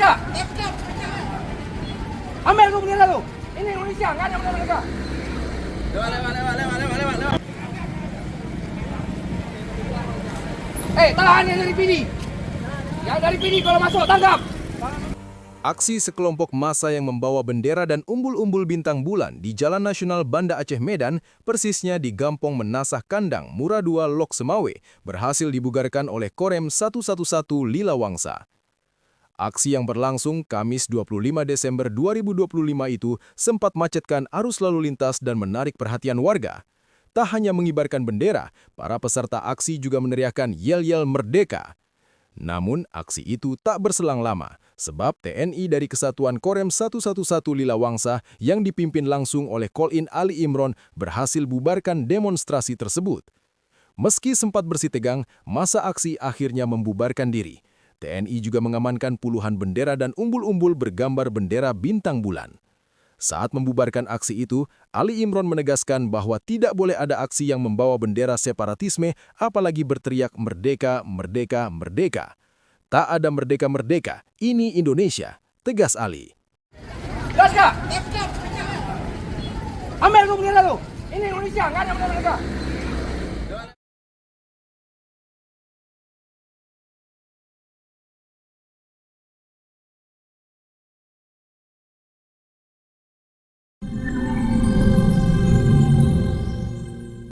Kak. Ambil tuh bendera lu. Ini Indonesia, nggak ada bendera mereka. Lewat. Tahan yang dari PD. Yang dari PD kalau masuk, tangkap. Aksi sekelompok massa yang membawa bendera dan umbul-umbul bintang bulan di Jalan Nasional Banda Aceh Medan, persisnya di Gampong Menasah Kandang, Mura 2, Lok Semawe, berhasil dibubarkan oleh Korem 111 Lila Wangsa. Aksi yang berlangsung Kamis 25 Desember 2025 itu sempat macetkan arus lalu lintas dan menarik perhatian warga. Tak hanya mengibarkan bendera, para peserta aksi juga meneriakkan yel-yel merdeka. Namun, aksi itu tak berselang lama, sebab TNI dari Kesatuan Korem 111 Lila Wangsa yang dipimpin langsung oleh Kolin Ali Imron berhasil bubarkan demonstrasi tersebut. Meski sempat bersitegang, masa aksi akhirnya membubarkan diri. TNI juga mengamankan puluhan bendera dan umbul-umbul bergambar bendera bintang bulan. Saat membubarkan aksi itu, Ali Imron menegaskan bahwa tidak boleh ada aksi yang membawa bendera separatisme, apalagi berteriak merdeka, merdeka, merdeka. Tak ada merdeka-merdeka, ini Indonesia, tegas Ali. Gas, Kak. Ambil tuh bendera lu. Ini Indonesia, nggak ada bendera mereka.